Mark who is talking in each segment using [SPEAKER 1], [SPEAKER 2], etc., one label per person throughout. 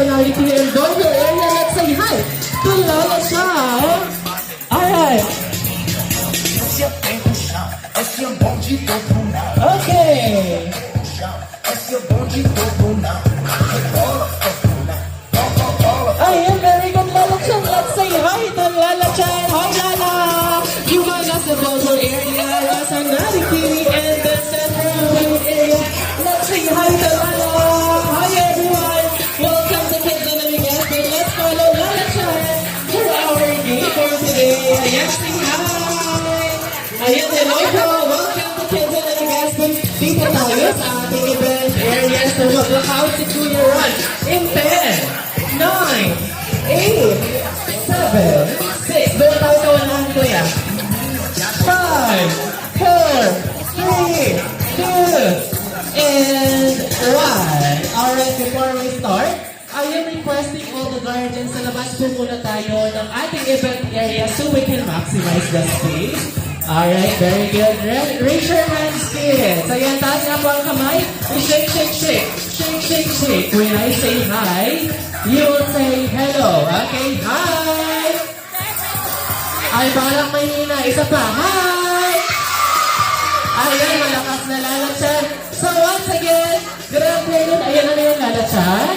[SPEAKER 1] personality enjoy your area. Let's say hi to Lala Chan. Alright. Okay. Ayan, very good, Lala Chan. Let's say hi to Lala Chan. Hi, Lala. You got us the Boulder area, personality, and the central area. Let's say hi to Lala. Hi, everyone. Welcome to Kidney Gaston. Let's follow Lala Chan for our game for today. Ayan, say hi. Ayan, hello po. Welcome to Kidney Gaston. Dito tayo sa ating event area. So, mag-lock si Kuya Ron in 10, 9, 8, 7, 6. Doon tayo sa 100, Kuya. 5, 4, 3, 2, and 1. Alright, before we start, I am requesting all the guardians na labas po muna tayo ng ating event area so we can maximize the space. Alright, very good. Raise your hands, kids. Ayan, taas nga po ang kamay. Shake, shake, shake. Shake, shake, shake. When I say hi, you will say hello. Okay, hi! Ay, parang mahina. Isa pa, hi! Ayan, malakas na Lala Chan. So once again, good afternoon. Ayan na yung Lala Chan.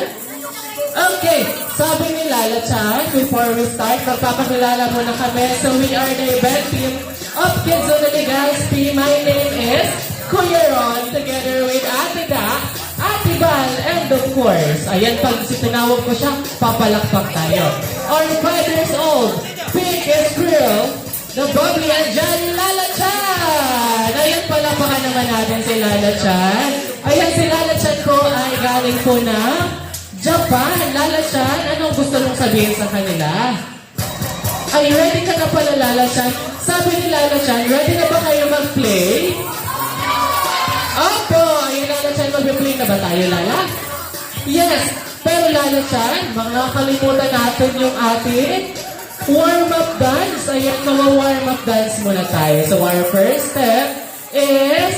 [SPEAKER 1] Okay, sabi ni Lala Chan, before we start, magpapakilala muna kami. So we are the event team of Kids on the Legazpi. My name is Kuya Ron, together with Ate Da, Ate Val, and of course, ayan, pag tinawag ko siya, papalakpak tayo. Our 5 years old, biggest girl, the bubbly and jolly Lala Chan! Ayan, palakpakan naman natin si Lala Chan. Ayan, si Lala Chan ko ay galing po na Japan. Lala Chan, anong gusto mong sabihin sa kanila? Ay, ready ka na pala, Lala Chan? Sabi ni Lala Chan, ready na ba kayo mag-play? Opo! Ayan, Lala Chan, mag-play na ba tayo, Lala? Yes! Pero Lala Chan, mga kalimutan natin yung ating warm-up dance. Ayan, warm-up dance muna tayo. So, our first step is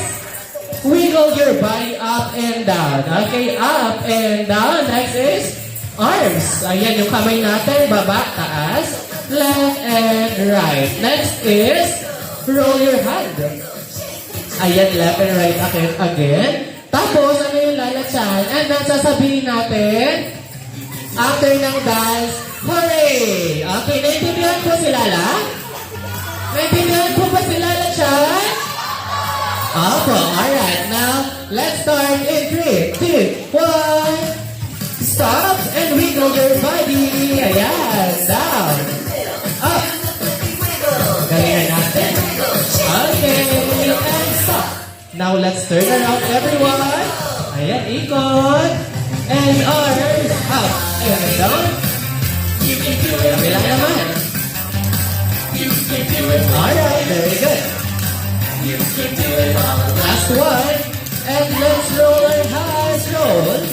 [SPEAKER 1] wiggle your body up and down. Okay, up and down. Next is arms. Ayan, yung kamay natin, baba, taas. Left and right. Next is roll your hand. Ayan, left and right again. Tapos, ano yung Lala Chan? And then, sasabihin natin, after ng dance, hooray! Okay, naintindihan po si Lala? Naintindihan po ba si Lala Chan? Opo, alright. Now, let's start in 3, 2, 1. Stop and wiggle your body. Ayan, down. Up. Galingan natin. Okay, and stop. Now, let's turn around, everyone. Ayan, ikot. And arms up and down. Kabila naman. Alright, very good. Last one. And let's roll our hands. Roll.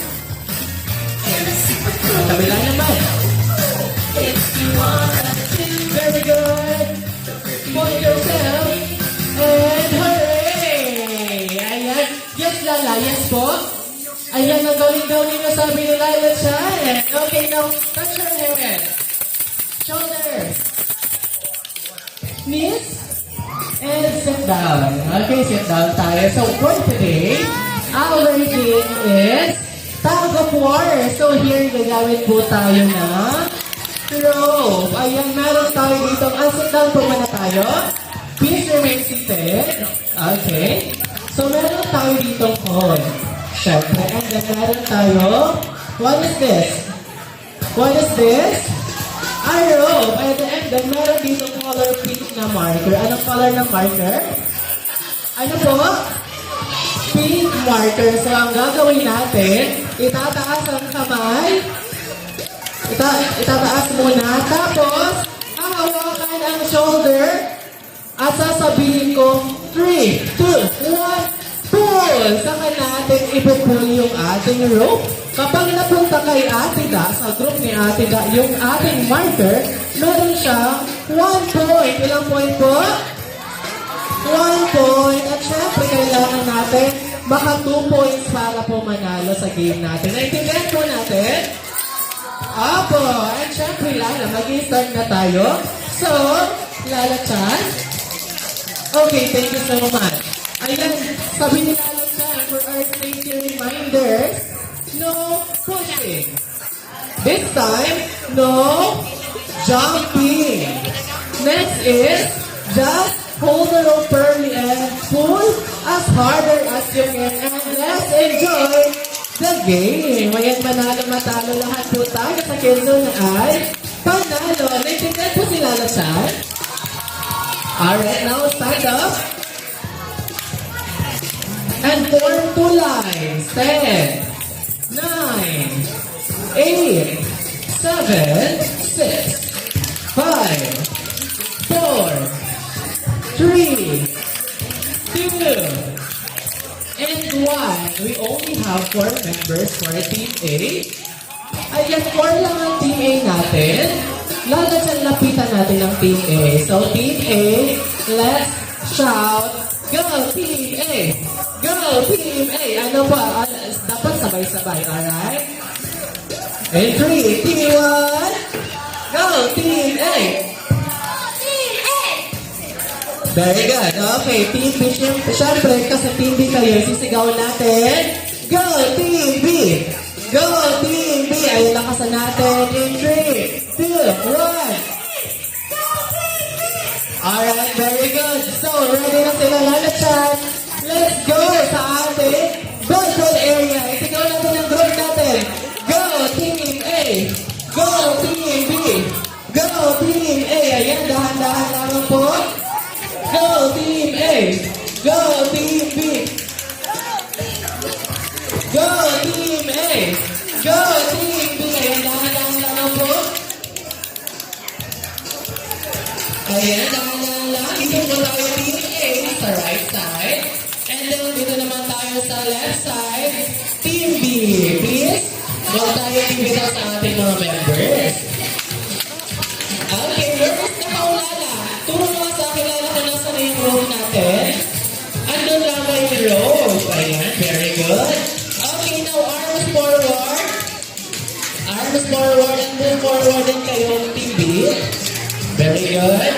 [SPEAKER 1] Kabila naman. Very good. Point yourself. And hooray! Ayan. Yes, Lala. Yes po. Ayan ang gawin-gawin na sabi ni Lala Chan. Okay, now, touch your head. Shoulders. Knees. And sit down. Okay, sit down tayo. So, for today, our game is tug of war. So, here, gagawin po tayo na rope. Ayan, meron tayo dito. Sit down po muna tayo. Please remain seated. Okay. So, meron tayo dito cone. Siyempre, and then meron tayo. What is this? What is this? A rope. And then meron dito color pink na marker. Anong color ng marker? Ano po? Pink marker. So, ang gagawin natin, itataas ang kamay. Itataas muna. Tapos, hahawakan ang shoulder. At sasabihin ko, 3, 2, 1, pull! Saka natin ipupull yung ating rope. Kapag napunta kay Ate Da, sa group ni Ate Da, yung ating marker, meron siya 1 point. Ilang point po? 1 point. At syempre, kailangan natin maka 2 points para po manalo sa game natin. Naintindihan po natin? Apo, and syempre Lala, mag-start na tayo. So, Lala Chan. Okay, thank you so much. Ayan, sabi ni Lala Chan, for our safety reminders, no pushing. This time, no jumping. Next is, just hold the rope firmly and pull as harder as you can. And let's enjoy the game. Ayan, manalo matalo lahat po tayo sa Quezon ay panalo. Naintindihan po si Lala Chan. Alright, now stand up. And form two lines. 10, 9, 8, 7, 6, 5, 4, 3, 2, and 1. We only have 4 members for Team A. Ayan, 4 lang ang Team A natin. Lalo siyang lapitan natin ng Team A. So, Team A, let's shout, go Team A! Go Team A! Ano ba? Dapat sabay-sabay, alright? And 3, Team 1, go Team A! Very good. Okay, Team B. Siyempre, kasi Team B kayo, sisigaw natin. Go, Team B! Go, Team B! Ayun, lakasan natin. In 3, 2, 1. Alright, very good. So, ready na sila, Lala Chan. Let's go sa ating goal area. Isigaw natin ang goal natin. Go, Team A! Go, Team B! Go, Team A! Ayan, dahan-dahan lamang po. Go Team A! Go Team B! Go Team A! Go Team B! Ayan, dahan-dahan lang po. Ayan, dahan-dahan lang. Dito po tayo Team A sa right side. And then dito naman tayo sa left side. Team B, please. Huwag tayo ibitaw sa ating mga members. Okay, where is the Paulala? Turo mo sa akin, Lala, kung nasa na yung row natin. Andun lamang yung row. Ayan, very good. Okay, now arms forward. Arms forward and move forward din kayo, Team B. Very good.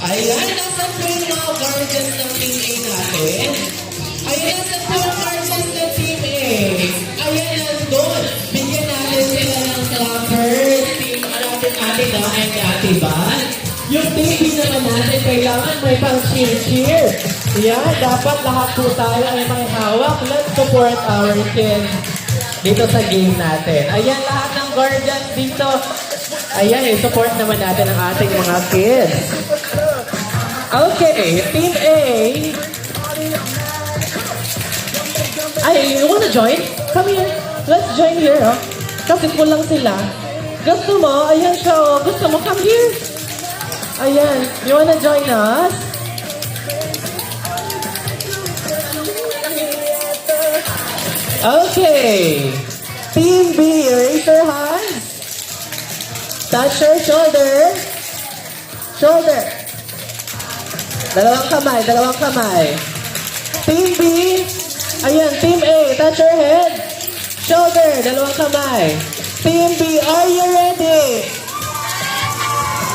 [SPEAKER 1] Ayan, nasa po yung mga guardians ng Team A natin. Ayan, nasa po yung guardians ng Team A. Ayan, nandun. Bigyan natin sila ng clappers. Ate na and Ate Van. Yung Team B naman natin, kailangan may pang cheer. Yan, dapat lahat po tayo ay may hawak. Let's support our kids dito sa game natin. Ayan, lahat ng guardians dito. Ayan, support naman natin ang ating mga kids. Okay, Team A. Ay, you wanna join? Come here. Let's join here, oh. Kasi kulang sila. Gusto mo? Ayan siya, oh. Gusto mo? Come here. Ayan. You wanna join us? Okay. Team B, raise your hands. Touch your shoulder. Shoulder. Dalawang kamay, dalawang kamay. Team B. Ayan, Team A, touch your head. Shoulder, dalawang kamay. Team B, are you ready?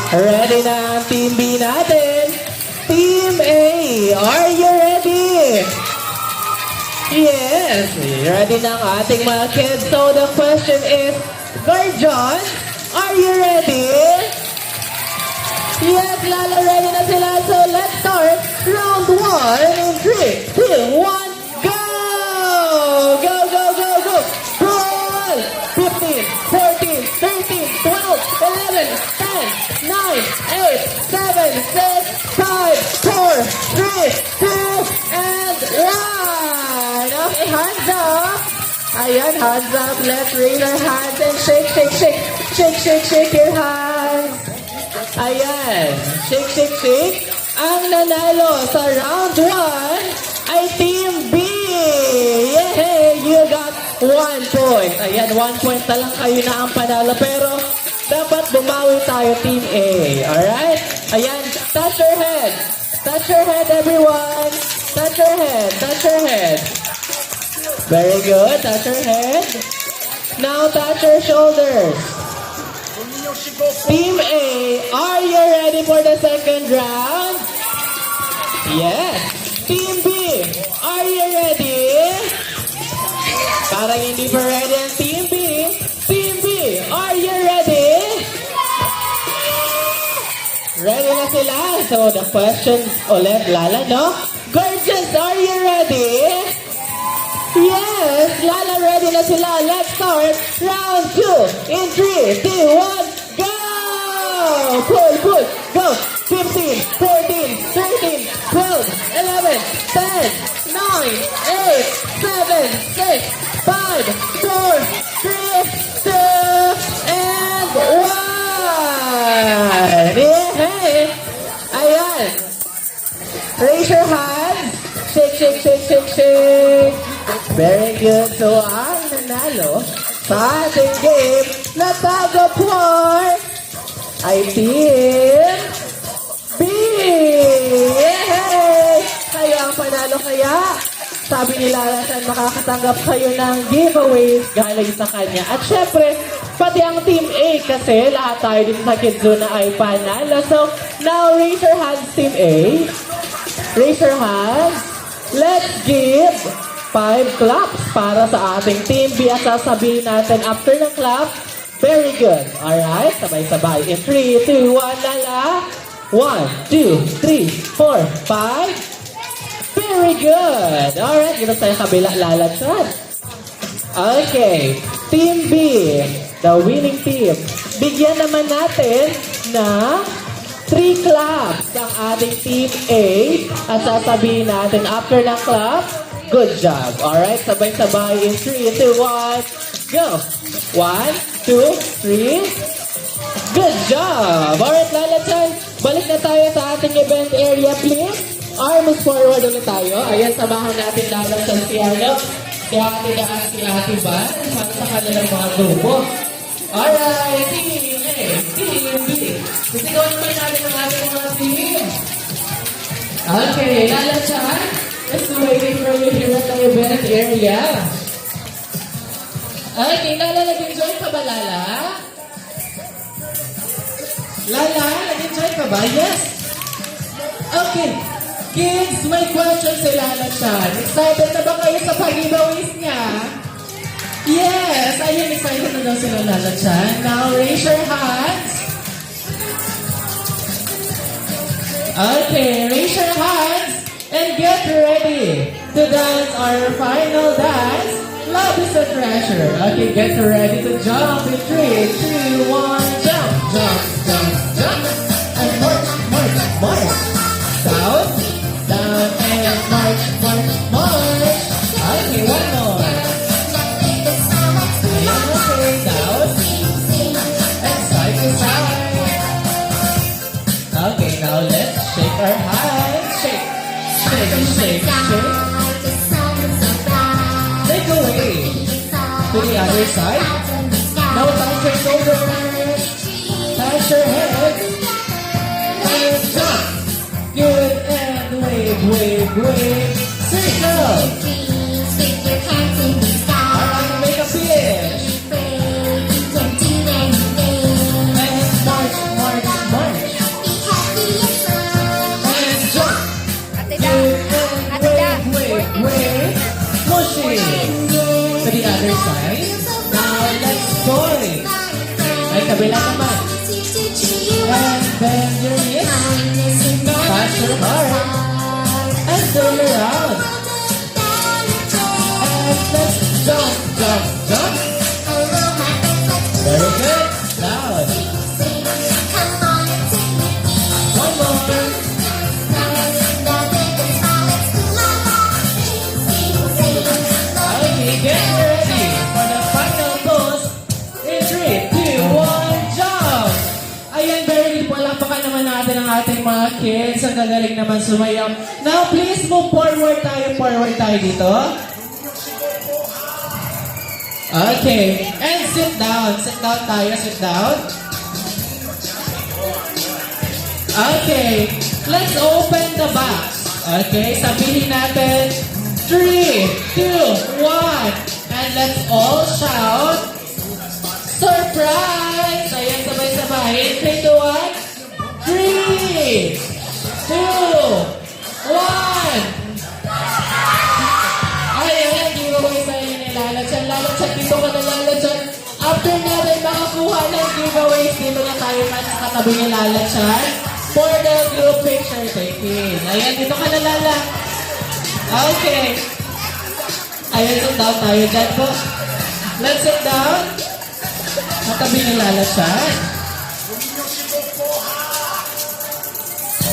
[SPEAKER 1] Ready na ang Team B natin. Team A, are you ready? Yes, ready na ang ating mga kids. So the question is, Guardian, are you ready? Yes, Lala, ready na sila. So let's start round 1 in 3, 2, 1, go! Go, go, go, go! Goal! 15, 14, 13, 12, 11, 10, 9, 8, 7, 6, 5, 4, 3, 2, and 1! Okay, hands up! Ayan, hands up. Let's raise our hands and shake, shake, shake. Shake, shake, shake your hands. Ayan. Shake, shake, shake. Ang nanalo sa round 1 ay Team B. Yay! You got 1 point. Ayan, 1 point na lang kayo na ang panalo. Pero dapat bumawi tayo, Team A. Alright? Ayan, touch your head. Touch your head, everyone. Touch your head. Touch your head. Very good. Touch your head. Now touch your shoulders. Team A, are you ready for the second round? Yes. Team B, are you ready? Parang hindi pa ready ang Team B. Team B, are you ready? Ready na sila. So the question ulit, Lala, no? Gorgeous, are you ready? Yes, Lala, ready na sila. Let's start round 2 in 3, 2, 1, go! Pull, pull, go! 15, 14, 13, 12, 11, 10, 9, 8, 7, 6, 5, 4, 3, 2, and 1! Hey! Ayan! Raise your hands! Shake, shake, shake, shake, shake! Very good. So, ang nanalo sa ating game na tag of war ay Team B! Yay! Kayo ang panalo kaya. Sabi ni Lala Chan, makakatanggap kayo ng giveaways galing sa kanya. At syempre, pati ang Team A kasi lahat tayo dito sa Kidzuna ay panalo. So, now raise your hands, Team A. Raise your hands. Let's give 5 claps para sa ating Team B at sasabihin natin after ng clap. Very good. Alright, sabay-sabay. In 3, 2, 1, Lala. 1, 2, 3, 4, 5. Very good. Alright, dito tayo kabila, Lala Chan. Okay. Team B, the winning team. Bigyan naman natin na 3 claps ang ating Team A at sasabihin natin after ng clap, good job. Alright, sabay-sabay in 3, 2, 1, go! 1, 2, 3. Good job! Alright, Lala Chan, balik na tayo sa ating event area, please. Arms forward ulit tayo. Ayan, samahan natin Lala Chan si Arlo, si Ate Daan, si Ate Van, para sa kanilang mga grupo. Alright, Team A, Team B. Sisigawan pa natin ang ating mga team. Okay, Lala Chan, let's waiting for you here at the event area. Okay, Lala, nag-enjoy ka ba, Lala? Lala, nag-enjoy ka ba? Yes. Okay. Kids, may question si Lala Chan. Excited na ba kayo sa pag-giveaways niya? Yes! Ayun, excited na daw sila Lala Chan. Now, raise your hands. Okay, raise your hands and get ready to dance our final dance. Love is a treasure. Okay, get ready to jump in 3, 2, 1, jump, jump, jump, jump. And march, march, march. Down, down, and march, march, march. Okay, one more. Ayan, okay, down. And side to side. Okay, now let's shake our hands. Shake, shake, shake, shake. Take away to the other side. Now touch your shoulders, touch your head, and jump. Good, and wave, wave, wave. Circle. Alright, make a fish. And march, march, march. And jump. Good, and wave, wave, wave. Pushing to the other side. Now let's go. Ay, kabila naman. And bend your knees. Touch your heart. And turn around. And let's jump, jump, jump. Very good. Loud. One more. Okay, get ready for the final pose. In 3, 2, 1, jump! Ayan, very good. Palakpakan naman natin ang ating mga kids. Ang gagaling naman sumayaw. Now, please move forward tayo dito. Okay, and sit down tayo, sit down. Okay, let's open the box. Okay, sabihin natin, 3, 2, 1, and let's all shout, Surprise! Ayan, sabay-sabay. In 3, 2, 1. 3, 2, 1. Ay, ayan, giveaway sa inyo ni Lalatsan. Lalatsan, dito ka na Lalatsan. After natin makakuha ng giveaways, dito na tayo sa katabi ni Lalatsan for the group picture taking. Ayan, dito ka na Lala. Okay. Ayan, sit down tayo dyan po. Let's sit down. Katabi ni Lalatsan.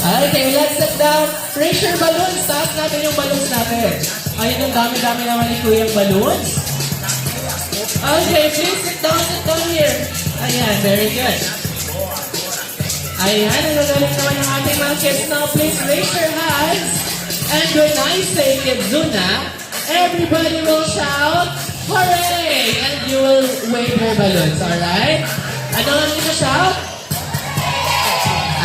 [SPEAKER 1] Okay, let's sit down. Raise your balloons. Taas natin yung balloons natin. Ayun, ang dami-dami naman ni Kuyang balloons. Okay, please sit down here. Ayan, very good. Ayan, nagagaling naman yung ating mga kids now. Please raise your hands. And when I say Kidzuna, everybody will shout, hooray! And you will wave your balloons, alright? Ano nga nito shout?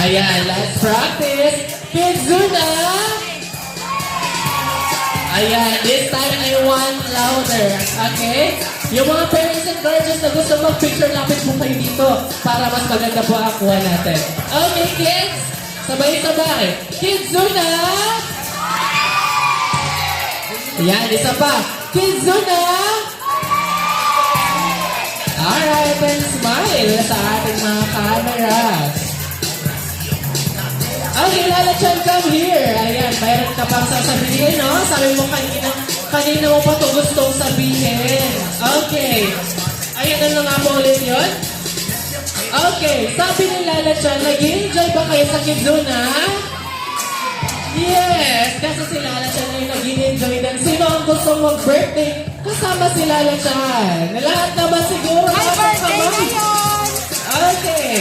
[SPEAKER 1] Ayan, let's practice. Kidzuna! Ayan, this time I want louder. Okay? Yung mga parents and guardians na gusto mag-picture, lapit po kayo dito para mas maganda po ang kuha natin. Okay, kids? Sabay-sabay. Kidzuna! Ayan, isa pa. Kidzuna! Alright, and smile sa ating mga cameras. Okay, Lalatsan, come here. Ayan, mayroon ka pang sasabihin, no? Sabi mo kanina mo pa ito gustong sabihin. Okay. Ayan, ano nga po ulit yun? Okay, sabi ni Lalatsan, nag-enjoy ba kayo sa Kidzuna? Yes, kasi si Lalatsan ay nag-enjoy din. Sino ang gusto mag-birthday? Kasama si Lalatsan. Lahat naman siguro.
[SPEAKER 2] Ay, birthday ngayon!
[SPEAKER 1] Okay.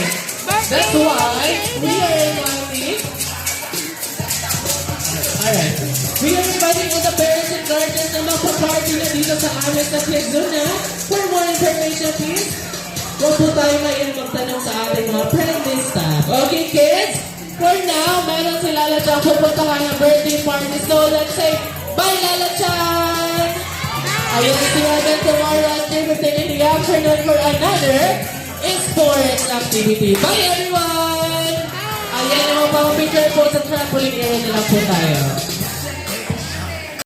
[SPEAKER 1] That's why we are inviting. Alright. We are inviting all the parents and guardians na magpa-party na dito sa amin sa Kidzuna. For more information, please, huwag po tayo ngayon magtanong sa ating mga friendly staff. Okay, kids? For now, meron si Lalatsan pupuntahan ng birthday party. So, let's say, bye, Lalatsan! Ayun, see you again tomorrow at 3:15 in the afternoon for another sports activity. Bye everyone! Ayan naman pang picture po sa trampoline area na lang po tayo.